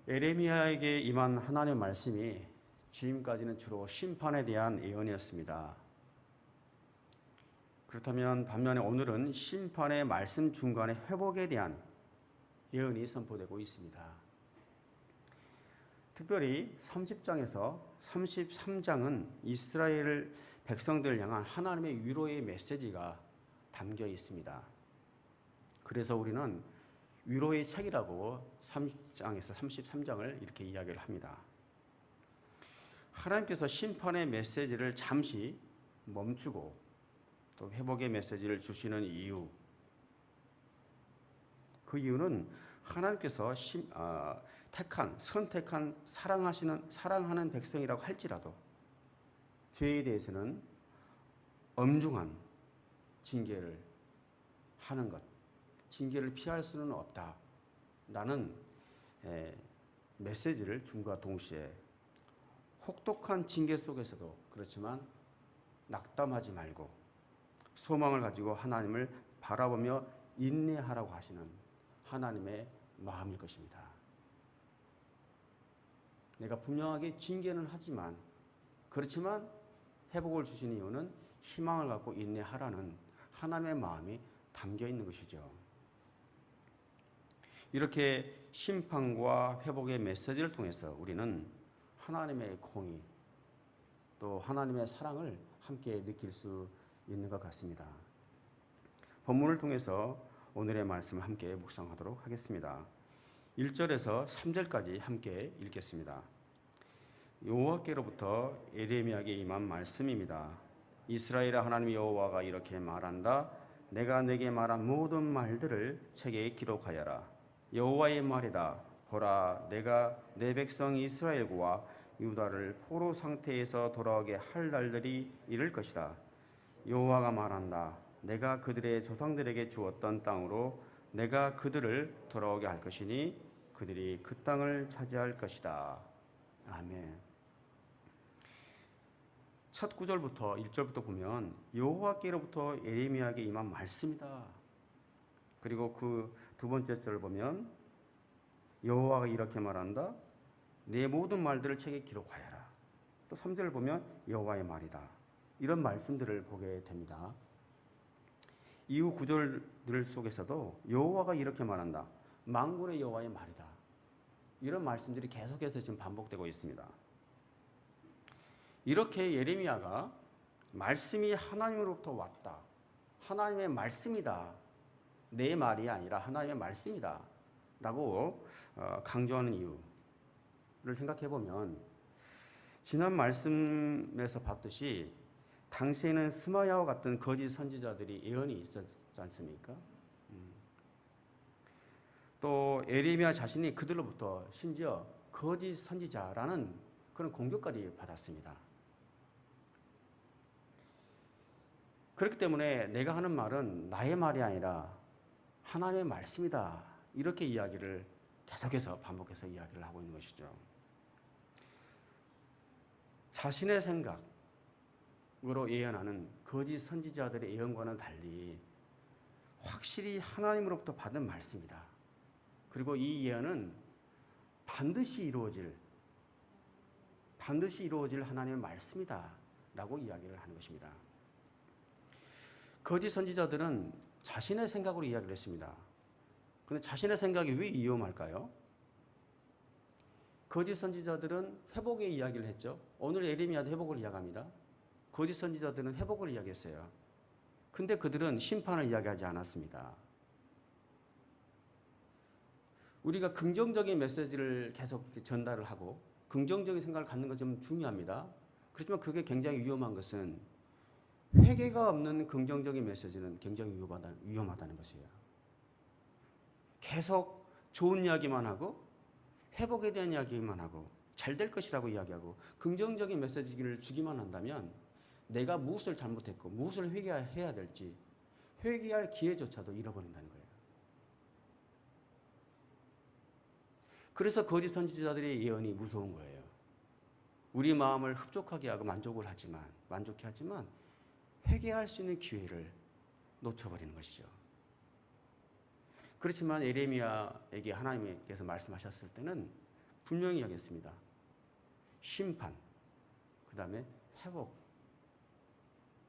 에레미야에게 임한 하나님의 말씀이 지금까지는 주로 심판에 대한 예언이었습니다. 그렇다면 반면에 오늘은 심판의 말씀 중간에 회복에 대한 예언이 선포되고 있습니다. 특별히 30장에서 33장은 이스라엘 백성들을 향한 하나님의 위로의 메시지가 담겨 있습니다. 그래서 우리는 위로의 책이라고 30장에서 33장을 이렇게 이야기를 합니다. 하나님께서 심판의 메시지를 잠시 멈추고 또 회복의 메시지를 주시는 이유, 그 이유는 하나님께서 선택한 사랑하는 백성이라고 할지라도 죄에 대해서는 엄중한 징계를 하는 것, 징계를 피할 수는 없다라는 메시지를 줌과 동시에 혹독한 징계 속에서도 그렇지만 낙담하지 말고 소망을 가지고 하나님을 바라보며 인내하라고 하시는 하나님의 마음일 것입니다. 내가 분명하게 징계는 하지만 그렇지만 회복을 주시는 이유는 희망을 갖고 인내하라는 하나님의 마음이 담겨 있는 것이죠. 이렇게 심판과 회복의 메시지를 통해서 우리는 하나님의 공의 또 하나님의 사랑을 함께 느낄 수 있는 것 같습니다. 본문을 통해서 오늘의 말씀을 함께 묵상하도록 하겠습니다. 1절에서 3절까지 함께 읽겠습니다. 여호와께로부터 에레미야에게 임한 말씀입니다. 이스라엘의 하나님 여호와가 이렇게 말한다. 내가 내게 말한 모든 말들을 책에 기록하여라. 여호와의 말이다. 보라, 내가 내 백성 이스라엘과 유다를 포로 상태에서 돌아오게 할 날들이 이를 것이다. 여호와가 말한다. 내가 그들의 조상들에게 주었던 땅으로 내가 그들을 돌아오게 할 것이니 그들이 그 땅을 차지할 것이다. 아멘. 첫 구절부터 1절부터 보면 여호와께로부터 에레미야에게 임한 말씀이다. 그리고 그 두 번째 절을 보면 여호와가 이렇게 말한다. 내 모든 말들을 책에 기록하여라. 또 3절을 보면 여호와의 말이다. 이런 말씀들을 보게 됩니다. 이후 구절들 속에서도 여호와가 이렇게 말한다. 만군의 여호와의 말이다. 이런 말씀들이 계속해서 지금 반복되고 있습니다. 이렇게 예레미야가 말씀이 하나님으로부터 왔다. 하나님의 말씀이다. 내 말이 아니라 하나님의 말씀이다. 라고 강조하는 이유를 생각해 보면 지난 말씀에서 봤듯이 당시에는 스마야와 같은 거짓 선지자들이 예언이 있었지 않습니까? 또 에레미야 자신이 그들로부터 심지어 거짓 선지자라는 그런 공격까지 받았습니다. 그렇기 때문에 내가 하는 말은 나의 말이 아니라 하나님의 말씀이다. 이렇게 이야기를 계속해서 반복해서 이야기를 하고 있는 것이죠. 자신의 생각으로 예언하는 거짓 선지자들의 예언과는 달리 확실히 하나님으로부터 받은 말씀이다. 그리고 이 예언은 반드시 이루어질 하나님의 말씀이다. 라고 이야기를 하는 것입니다. 거짓 선지자들은 자신의 생각으로 이야기를 했습니다. 그런데 자신의 생각이 왜 위험할까요? 거짓 선지자들은 회복의 이야기를 했죠. 오늘 에레미야도 회복을 이야기합니다. 거짓 선지자들은 회복을 이야기했어요. 근데 그들은 심판을 이야기하지 않았습니다. 우리가 긍정적인 메시지를 계속 전달을 하고 긍정적인 생각을 갖는 것이 좀 중요합니다. 그렇지만 그게 굉장히 위험한 것은 회개가 없는 긍정적인 메시지는 굉장히 위험하다는 것이에요. 계속 좋은 이야기만 하고 회복에 대한 이야기만 하고 잘 될 것이라고 이야기하고 긍정적인 메시지를 주기만 한다면 내가 무엇을 잘못했고 무엇을 회개해야 될지 회개할 기회조차도 잃어버린다는 거예요. 그래서 거짓 선지자들의 예언이 무서운 거예요. 우리 마음을 흡족하게 하고 만족해 하지만 회개할 수 있는 기회를 놓쳐버리는 것이죠. 그렇지만 에레미야에게 하나님께서 말씀하셨을 때는 분명히 하겠습니다. 심판, 그 다음에 회복,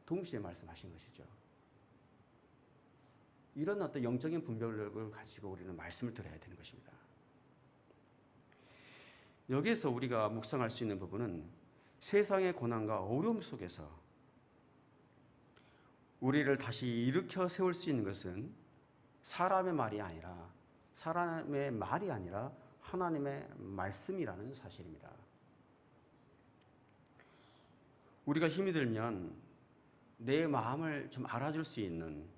동시에 말씀하신 것이죠. 이런 어떤 영적인 분별력을 가지고 우리는 말씀을 들어야 되는 것입니다. 여기에서 우리가 묵상할 수 있는 부분은 세상의 고난과 어려움 속에서 우리를 다시 일으켜 세울 수 있는 것은 사람의 말이 아니라 하나님의 말씀이라는 사실입니다. 우리가 힘이 들면 내 마음을 좀 알아줄 수 있는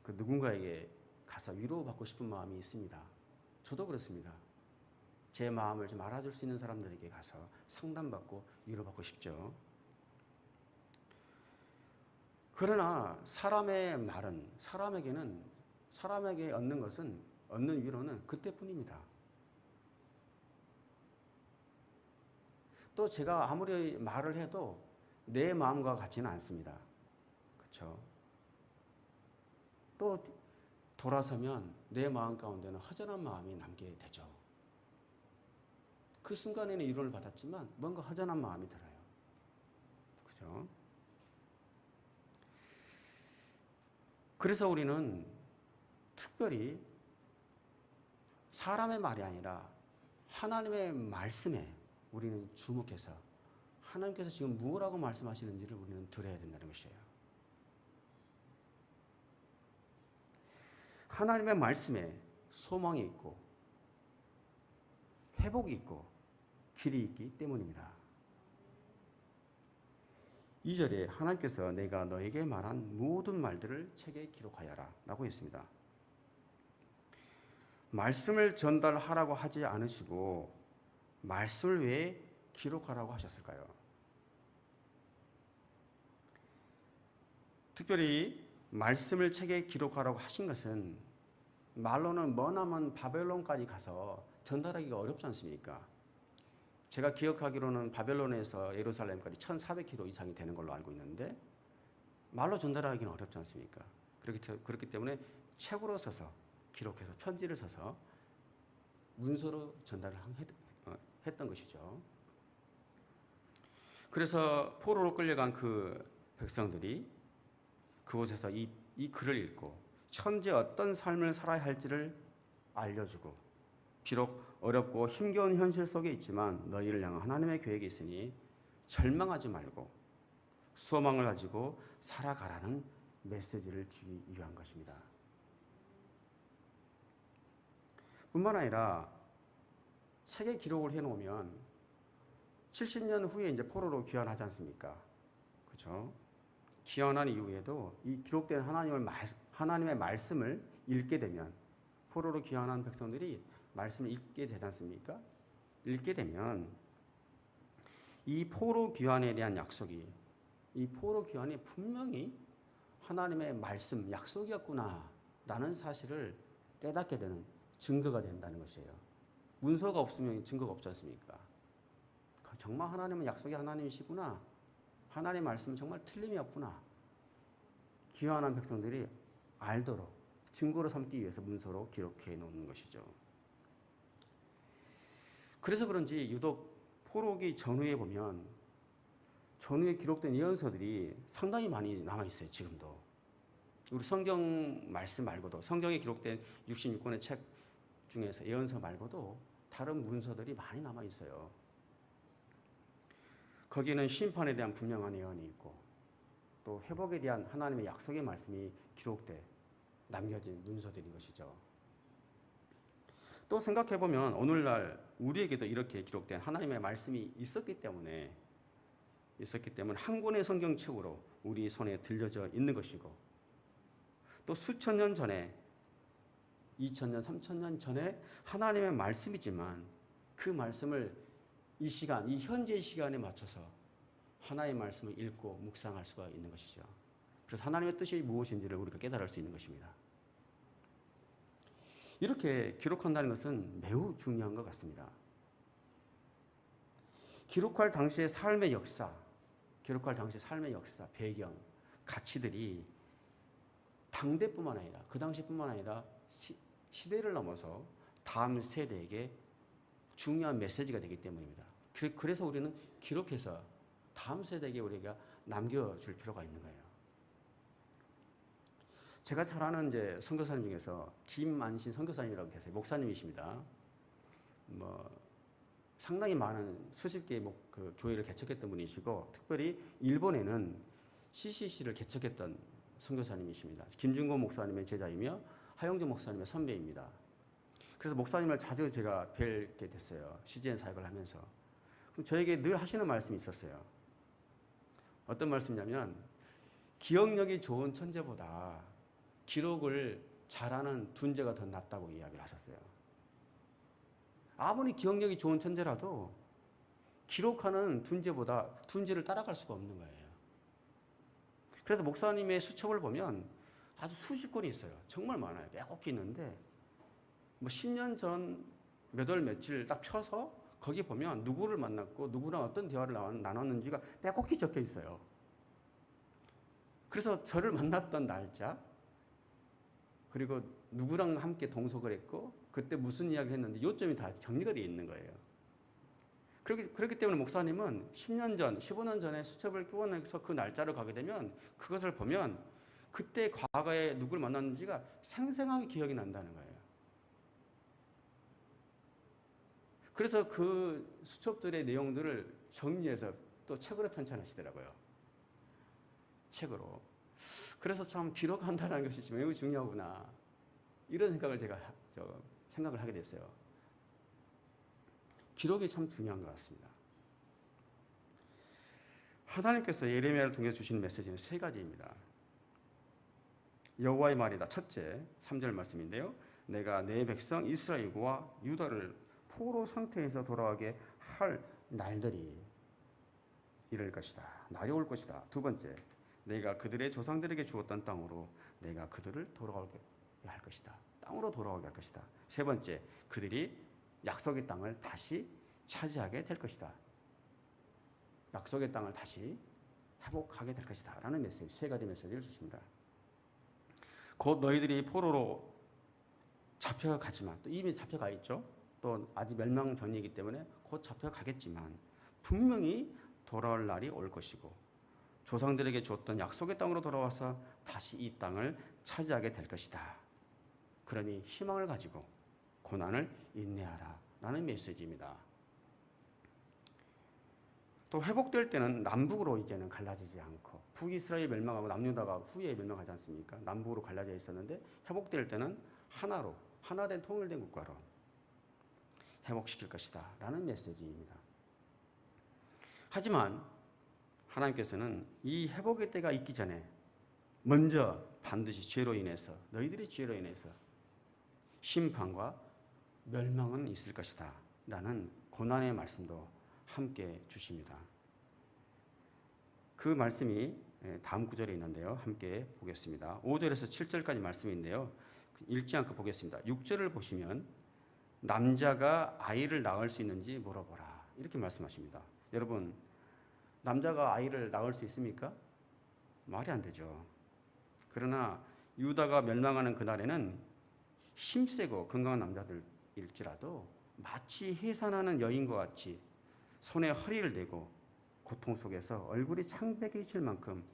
그 누군가에게 가서 위로받고 싶은 마음이 있습니다. 저도 그렇습니다. 제 마음을 좀 알아줄 수 있는 사람들에게 가서 상담받고 위로받고 싶죠. 그러나 사람의 말은 사람에게 얻는 위로는 그때뿐입니다. 또 제가 아무리 말을 해도 내 마음과 같지는 않습니다. 그렇죠? 또 돌아서면 내 마음 가운데는 허전한 마음이 남게 되죠. 그 순간에는 위로를 받았지만 뭔가 허전한 마음이 들어요. 그죠? 그래서 우리는 특별히 사람의 말이 아니라 하나님의 말씀에 우리는 주목해서 하나님께서 지금 무엇라고 말씀하시는지를 우리는 들어야 된다는 것이에요. 하나님의 말씀에 소망이 있고 회복이 있고 길이 있기 때문입니다. 2절에 하나님께서 내가 너에게 말한 모든 말들을 책에 기록하여라 라고 했습니다. 말씀을 전달하라고 하지 않으시고 말씀을 왜 기록하라고 하셨을까요? 특별히 말씀을 책에 기록하라고 하신 것은 말로는 머나먼 바벨론까지 가서 전달하기가 어렵지 않습니까? 제가 기억하기로는 바벨론에서 예루살렘까지 1,400km 이상이 되는 걸로 알고 있는데 말로 전달하기는 어렵지 않습니까? 그렇기 때문에 책으로 써서 기록해서 편지를 써서 문서로 전달을 했던 것이죠. 그래서 포로로 끌려간 그 백성들이 그곳에서 이 글을 읽고 현재 어떤 삶을 살아야 할지를 알려주고 비록 어렵고 힘겨운 현실 속에 있지만 너희를 향한 하나님의 계획이 있으니 절망하지 말고 소망을 가지고 살아가라는 메시지를 주기 위한 것입니다. 뿐만 아니라 책에 기록을 해놓으면 70년 후에 이제 포로로 귀환하지 않습니까? 그렇죠? 귀환한 이후에도 이 기록된 하나님의 말씀을 읽게 되면 포로로 귀환한 백성들이 말씀을 읽게 되지 않습니까? 읽게 되면 이 포로 귀환에 대한 약속이 이 포로 귀환이 분명히 하나님의 말씀 약속이었구나라는 사실을 깨닫게 되는 증거가 된다는 것이에요. 문서가 없으면 증거가 없지 않습니까? 정말 하나님은 약속이 하나님이시구나. 하나님의 말씀은 정말 틀림이 없구나. 귀환한 백성들이 알도록 증거로 삼기 위해서 문서로 기록해 놓는 것이죠. 그래서 그런지 유독 포로기 전후에 보면 전후에 기록된 예언서들이 상당히 많이 남아있어요. 지금도. 우리 성경 말씀 말고도 성경에 기록된 66권의 책 중에서 예언서 말고도 다른 문서들이 많이 남아있어요. 거기에는 심판에 대한 분명한 예언이 있고 또 회복에 대한 하나님의 약속의 말씀이 기록돼 남겨진 문서들인 것이죠. 또 생각해보면 오늘날 우리에게도 이렇게 기록된 하나님의 말씀이 있었기 때문에 한 권의 성경책으로 우리 손에 들려져 있는 것이고 또 수천 년 전에 2000년, 3000년 전에 하나님의 말씀이지만 그 말씀을 이 현재의 시간에 맞춰서 하나님의 말씀을 읽고 묵상할 수가 있는 것이죠. 그래서 하나님의 뜻이 무엇인지를 우리가 깨달을 수 있는 것입니다. 이렇게 기록한다는 것은 매우 중요한 것 같습니다. 기록할 당시의 삶의 역사, 배경, 가치들이 당대뿐만 아니라 그 당시뿐만 아니라 시대를 넘어서 다음 세대에게 중요한 메시지가 되기 때문입니다. 그래서 우리는 기록해서 다음 세대에게 우리가 남겨줄 필요가 있는 거예요. 제가 잘 아는 이제 선교사님 중에서 김만신 선교사님이라고 계세요. 목사님이십니다. 상당히 많은 수십 개의 그 교회를 개척했던 분이시고, 특별히 일본에는 CCC를 개척했던 선교사님이십니다. 김준고 목사님의 제자이며 하영재 목사님의 선배입니다. 그래서 목사님을 자주 제가 뵙게 됐어요. CGN 사역을 하면서. 그럼 저에게 늘 하시는 말씀이 있었어요. 어떤 말씀이냐면, 기억력이 좋은 천재보다 기록을 잘하는 둔재가 더 낫다고 이야기를 하셨어요. 아무리 기억력이 좋은 천재라도 기록하는 둔재보다 둔재를 따라갈 수가 없는 거예요. 그래서 목사님의 수첩을 보면 아주 수십 권이 있어요. 정말 많아요. 빼곡히 있는데 10년 전 몇 월 며칠 딱 펴서 거기 보면 누구를 만났고 누구랑 어떤 대화를 나눴는지가 빼곡히 적혀 있어요. 그래서 저를 만났던 날짜, 그리고 누구랑 함께 동석을 했고 그때 무슨 이야기를 했는데 요점이 다 정리가 되어 있는 거예요. 그렇기 때문에 목사님은 10년 전, 15년 전에 수첩을 끼워내서 그 날짜를 가게 되면 그것을 보면 그때 과거에 누구를 만났는지가 생생하게 기억이 난다는 거예요. 그래서 그 수첩들의 내용들을 정리해서 또 책으로 편찬하시더라고요. 책으로. 그래서 참 기록한다는 것이 매우 중요하구나. 이런 생각을 제가 생각을 하게 됐어요. 기록이 참 중요한 것 같습니다. 하나님께서 예레미야를 통해 주신 메시지는 세 가지입니다. 여호와의 말이다. 첫째, 3절 말씀인데요. 내가 내 백성 이스라엘과 유다를 포로 상태에서 돌아가게 할 날들이 이럴 것이다. 날이 올 것이다. 두 번째, 내가 그들의 조상들에게 주었던 땅으로 내가 그들을 돌아오게 할 것이다. 땅으로 돌아오게 할 것이다. 세 번째, 그들이 약속의 땅을 다시 차지하게 될 것이다. 약속의 땅을 다시 회복하게 될 것이다. 라는 메시지, 세 가지 메시지를 주십니다. 곧 너희들이 포로로 잡혀가지만, 또 이미 잡혀가 있죠. 또 아직 멸망 전이기 때문에 곧 잡혀가겠지만 분명히 돌아올 날이 올 것이고 조상들에게 줬던 약속의 땅으로 돌아와서 다시 이 땅을 차지하게 될 것이다. 그러니 희망을 가지고 고난을 인내하라 라는 메시지입니다. 또 회복될 때는 남북으로 이제는 갈라지지 않고, 북이스라엘이 멸망하고 남유다가 후에 멸망하지 않습니까? 남북으로 갈라져 있었는데 회복될 때는 하나로, 하나된 통일된 국가로 회복시킬 것이다 라는 메시지입니다. 하지만 하나님께서는 이 회복의 때가 있기 전에 먼저 반드시 죄로 인해서, 너희들의 죄로 인해서 심판과 멸망은 있을 것이다 라는 고난의 말씀도 함께 주십니다. 그 말씀이 다음 구절에 있는데요. 함께 보겠습니다. 5절에서 7절까지 말씀인데요. 읽지 않고 보겠습니다. 6절을 보시면 남자가 아이를 낳을 수 있는지 물어보라. 이렇게 말씀하십니다. 여러분, 남자가 아이를 낳을 수 있습니까? 말이 안 되죠. 그러나 유다가 멸망하는 그날에는 힘세고 건강한 남자들일지라도 마치 해산하는 여인과 같이 손에 허리를 대고 고통 속에서 얼굴이 창백해질 만큼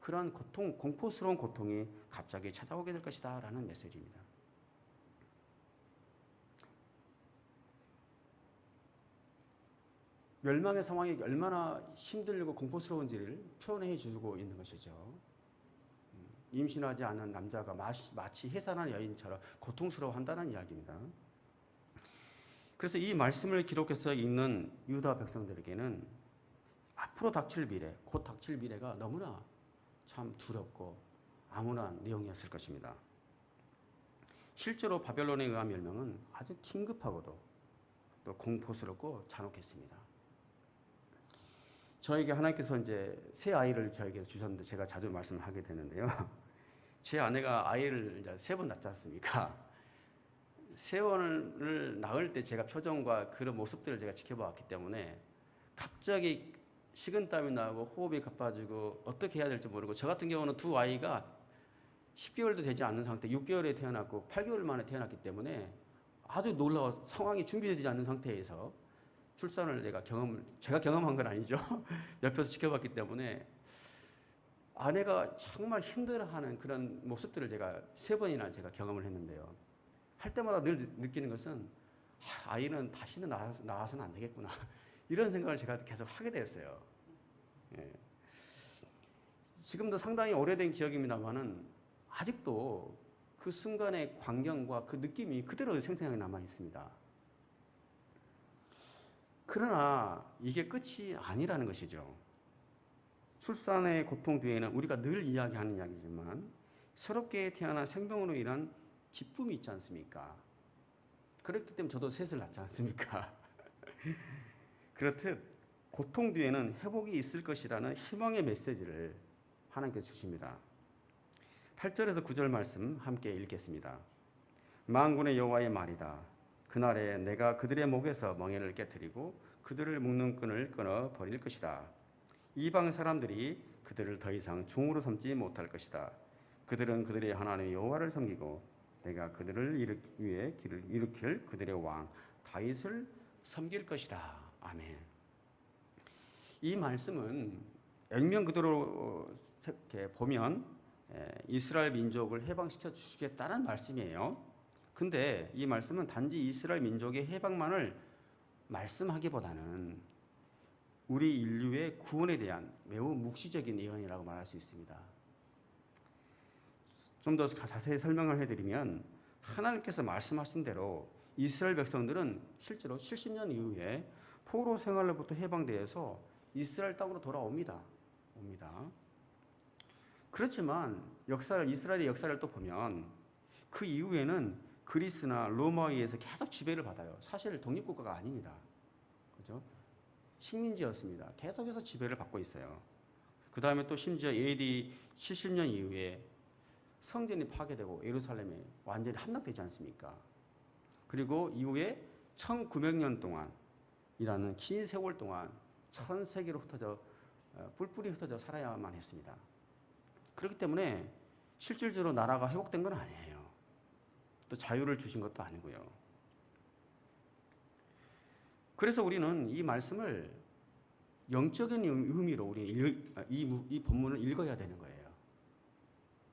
그러한 고통, 공포스러운 고통이 갑자기 찾아오게 될 것이다 라는 메시지입니다. 멸망의 상황이 얼마나 힘들고 공포스러운지를 표현해 주고 있는 것이죠. 임신하지 않은 남자가 마치 해산한 여인처럼 고통스러워한다는 이야기입니다. 그래서 이 말씀을 기록해서 읽는 유다 백성들에게는 앞으로 닥칠 미래, 곧 닥칠 미래가 너무나 참 두렵고 암울한 내용이었을 것입니다. 실제로 바벨론에 의한 멸망은 아주 긴급하고도 또 공포스럽고 잔혹했습니다. 저에게 하나님께서 이제 새 아이를 저에게 주셨는데 제가 자주 말씀하게 되는데요. 제 아내가 아이를 이제 3번 낳지 않습니까? 세원을 낳을 때 제가 표정과 그런 모습들을 제가 지켜봤기 때문에 갑자기 식은땀이 나고 호흡이 가빠지고 어떻게 해야 될지 모르고, 저 같은 경우는 두 아이가 10개월도 되지 않는 상태, 6개월에 태어났고 8개월 만에 태어났기 때문에 아주 놀라워 상황이 준비되지 않는 상태에서 출산을 제가 경험한 건 아니죠. 옆에서 지켜봤기 때문에 아내가 정말 힘들어하는 그런 모습들을 제가 3번이나 제가 경험을 했는데요. 할 때마다 늘 느끼는 것은 아이는 다시는 낳아서는 안 되겠구나. 이런 생각을 제가 계속 하게 되었어요. 예. 지금도 상당히 오래된 기억입니다만은 아직도 그 순간의 광경과 그 느낌이 그대로 생생하게 남아 있습니다. 그러나 이게 끝이 아니라는 것이죠. 출산의 고통 뒤에는 우리가 늘 이야기하는 이야기지만 새롭게 태어난 생명으로 인한 기쁨이 있지 않습니까? 그렇기 때문에 저도 셋을 낳지 않습니까? 그렇듯 고통 뒤에는 회복이 있을 것이라는 희망의 메시지를 하나님께서 주십니다. 8절에서 9절 말씀 함께 읽겠습니다. 만군의 여호와의 말이다. 그날에 내가 그들의 목에서 멍에를 깨뜨리고 그들을 묶는 끈을 끊어 버릴 것이다. 이방 사람들이 그들을 더 이상 종으로 삼지 못할 것이다. 그들은 그들의 하나님 여호와를 섬기고 내가 그들을 위해 길을 일으킬 그들의 왕 다윗을 섬길 것이다. 아멘. 이 말씀은 액면 그대로 이렇게 보면 이스라엘 민족을 해방시켜 주시겠다는 말씀이에요. 근데 이 말씀은 단지 이스라엘 민족의 해방만을 말씀하기보다는 우리 인류의 구원에 대한 매우 묵시적인 예언이라고 말할 수 있습니다. 좀 더 자세히 설명을 해드리면 하나님께서 말씀하신 대로 이스라엘 백성들은 실제로 70년 이후에 포로 생활로부터 해방되어서 이스라엘 땅으로 돌아옵니다. 그렇지만 이스라엘의 역사를 또 보면 그 이후에는 그리스나 로마에 의해서 계속 지배를 받아요. 사실 독립국가가 아닙니다. 그죠? 식민지였습니다. 계속해서 지배를 받고 있어요. 그 다음에 또 심지어 AD 70년 이후에 성전이 파괴되고 예루살렘에 완전히 함락되지 않습니까? 그리고 이후에 1900년 동안이라는 긴 세월 동안 전 세계로 뿔뿔이 흩어져 살아야만 했습니다. 그렇기 때문에 실질적으로 나라가 회복된 건 아니에요. 또 자유를 주신 것도 아니고요. 그래서 우리는 이 말씀을 영적인 의미로 이 본문을 읽어야 되는 거예요.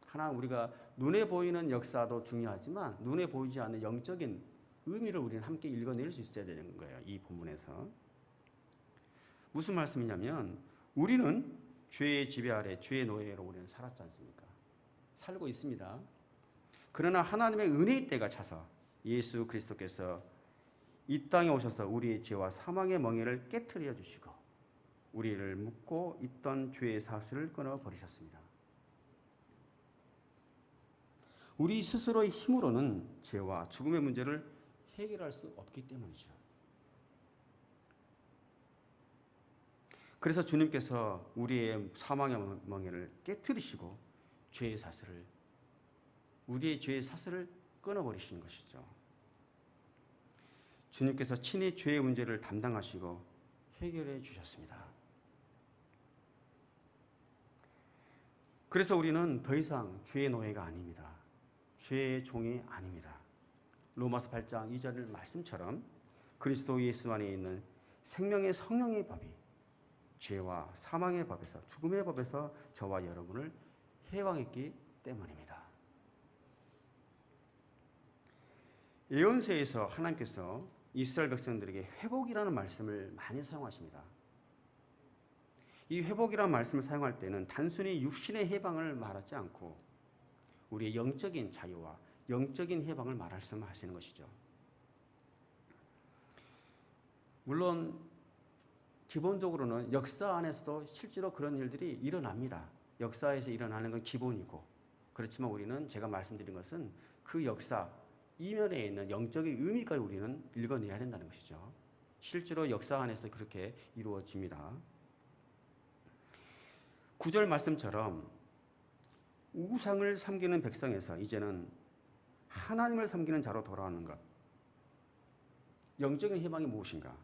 하나 우리가 눈에 보이는 역사도 중요하지만 눈에 보이지 않는 영적인 의미를 우리는 함께 읽어낼 수 있어야 되는 거예요. 이 본문에서. 무슨 말씀이냐면 우리는 죄의 지배 아래 죄의 노예로 우리는 살았지 않습니까? 살고 있습니다. 그러나 하나님의 은혜의 때가 차서 예수 그리스도께서 이 땅에 오셔서 우리의 죄와 사망의 멍에를 깨트려 주시고 우리를 묶고 있던 죄의 사슬을 끊어 버리셨습니다. 우리 스스로의 힘으로는 죄와 죽음의 문제를 해결할 수 없기 때문이죠. 그래서 주님께서 우리의 사망의 멍에를 깨트리시고 우리의 죄의 사슬을 끊어버리신 것이죠. 주님께서 친히 죄의 문제를 담당하시고 해결해 주셨습니다. 그래서 우리는 더 이상 죄의 노예가 아닙니다. 죄의 종이 아닙니다. 로마서 8장 2절 말씀처럼 그리스도 예수 안에 있는 생명의 성령의 법이 죄와 사망의 법에서 죽음의 법에서 저와 여러분을 해방했기 때문입니다. 예언서에서 하나님께서 이스라엘 백성들에게 회복이라는 말씀을 많이 사용하십니다. 이 회복이라는 말씀을 사용할 때는 단순히 육신의 해방을 말하지 않고 우리의 영적인 자유와 영적인 해방을 말씀하시는 것이죠. 물론 기본적으로는 역사 안에서도 실제로 그런 일들이 일어납니다. 역사에서 일어나는 건 기본이고 그렇지만 우리는 제가 말씀드린 것은 그 역사 이면에 있는 영적인 의미까지 우리는 읽어내야 된다는 것이죠. 실제로 역사 안에서도 그렇게 이루어집니다. 9절 말씀처럼 우상을 섬기는 백성에서 이제는 하나님을 섬기는 자로 돌아오는 것. 영적인 희망이 무엇인가?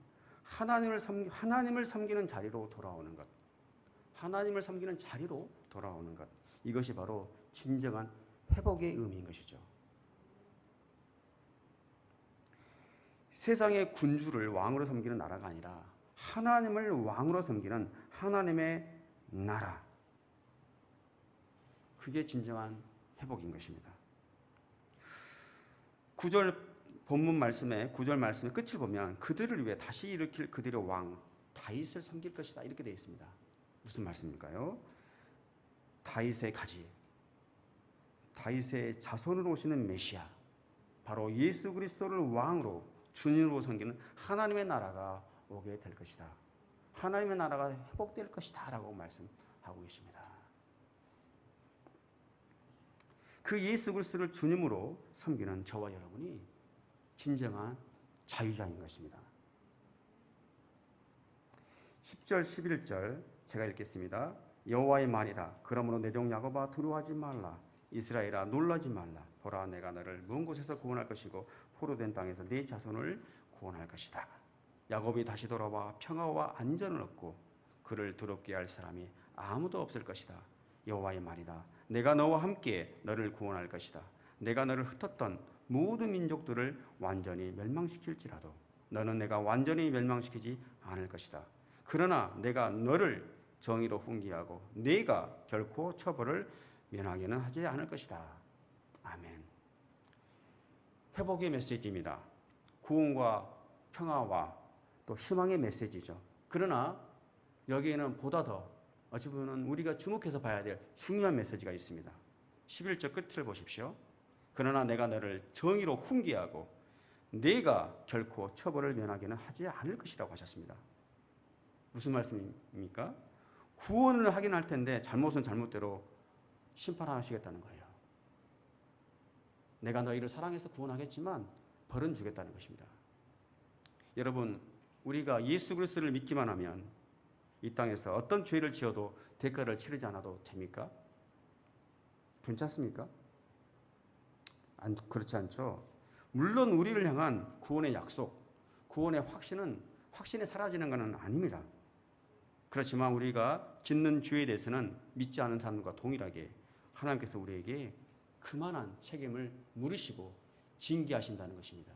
하나님을 섬기는 자리로 돌아오는 것. 하나님을 섬기는 자리로 돌아오는 것. 이것이 바로 진정한 회복의 의미인 것이죠. 세상의 군주를 왕으로 섬기는 나라가 아니라 하나님을 왕으로 섬기는 하나님의 나라. 그게 진정한 회복인 것입니다. 9절 본문 말씀의 9절 말씀의 끝을 보면 그들을 위해 다시 일으킬 그들의 왕 다윗을 섬길 것이다 이렇게 되어 있습니다. 무슨 말씀일까요? 다윗의 가지, 다윗의 자손으로 오시는 메시아, 바로 예수 그리스도를 왕으로 주님으로 섬기는 하나님의 나라가 오게 될 것이다. 하나님의 나라가 회복될 것이다 라고 말씀하고 계십니다. 그 예수 그리스도를 주님으로 섬기는 저와 여러분이 진정한 자유자인 것입니다. 10절 11절 제가 읽겠습니다. 여호와의 말이다. 그러므로 내 종 야곱아 두려워하지 말라. 이스라엘아 놀라지 말라. 보라 내가 너를 먼 곳에서 구원할 것이고 포로된 땅에서 네 자손을 구원할 것이다. 야곱이 다시 돌아와 평화와 안전을 얻고 그를 두렵게 할 사람이 아무도 없을 것이다. 여호와의 말이다. 내가 너와 함께 너를 구원할 것이다. 내가 너를 흩었던 모든 민족들을 완전히 멸망시킬지라도 너는 내가 완전히 멸망시키지 않을 것이다. 그러나 내가 너를 정의로 훈계하고 네가 결코 처벌을 면하게는 하지 않을 것이다. 아멘. 회복의 메시지입니다. 구원과 평화와 또 희망의 메시지죠. 그러나 여기에는 보다 더 어찌 보면 우리가 주목해서 봐야 될 중요한 메시지가 있습니다. 11절 끝을 보십시오. 그러나 내가 너를 정의로 훈계하고 네가 결코 처벌을 면하게는 하지 않을 것이라고 하셨습니다. 무슨 말씀입니까? 구원을 하긴 할 텐데 잘못은 잘못대로 심판하시겠다는 거예요. 내가 너희를 사랑해서 구원하겠지만 벌은 주겠다는 것입니다. 여러분, 우리가 예수 그리스도를 믿기만 하면 이 땅에서 어떤 죄를 지어도 대가를 치르지 않아도 됩니까? 괜찮습니까? 그렇지 않죠. 물론 우리를 향한 구원의 약속, 구원의 확신이 사라지는 것은 아닙니다. 그렇지만 우리가 짓는 죄에 대해서는 믿지 않은 사람과 동일하게 하나님께서 우리에게 그만한 책임을 물으시고 징계하신다는 것입니다.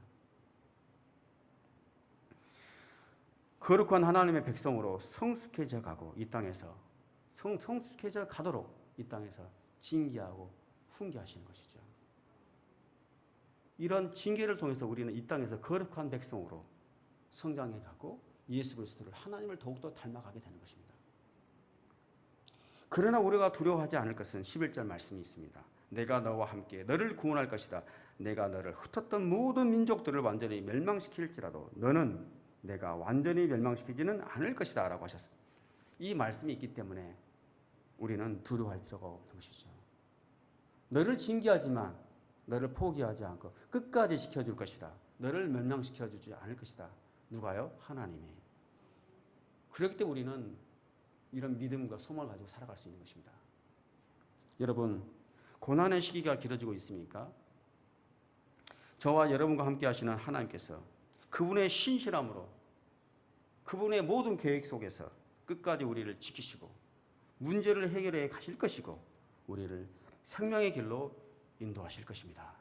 거룩한 하나님의 백성으로 성숙해져 가고 이 땅에서 성숙해져 가도록 이 땅에서 징계하고 훈계하시는 것이죠. 이런 징계를 통해서 우리는 이 땅에서 거룩한 백성으로 성장해 가고 예수 그리스도를 하나님을 더욱더 닮아가게 되는 것입니다. 그러나 우리가 두려워하지 않을 것은 11절 말씀이 있습니다. 내가 너와 함께 너를 구원할 것이다. 내가 너를 흩었던 모든 민족들을 완전히 멸망시킬지라도 너는 내가 완전히 멸망시키지는 않을 것이다 라고 하셨습니다. 이 말씀이 있기 때문에 우리는 두려워할 필요가 없는 것이죠. 너를 징계하지만 너를 포기하지 않고 끝까지 지켜줄 것이다. 너를 멸망시켜주지 않을 것이다. 누가요? 하나님이. 그렇기 때문에 우리는 이런 믿음과 소망을 가지고 살아갈 수 있는 것입니다. 여러분, 고난의 시기가 길어지고 있습니까? 저와 여러분과 함께 하시는 하나님께서 그분의 신실함으로 그분의 모든 계획 속에서 끝까지 우리를 지키시고 문제를 해결해 가실 것이고 우리를 생명의 길로 인도하실 것입니다.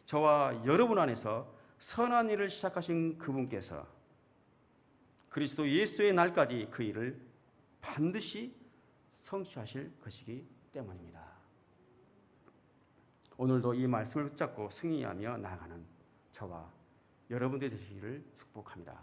저와 여러분 안에서 선한 일을 시작하신 그분께서 그리스도 예수의 날까지 그 일을 반드시 성취하실 것이기 때문입니다. 오늘도 이 말씀을 붙잡고 승리하며 나아가는 저와 여러분들이 되시기를 축복합니다.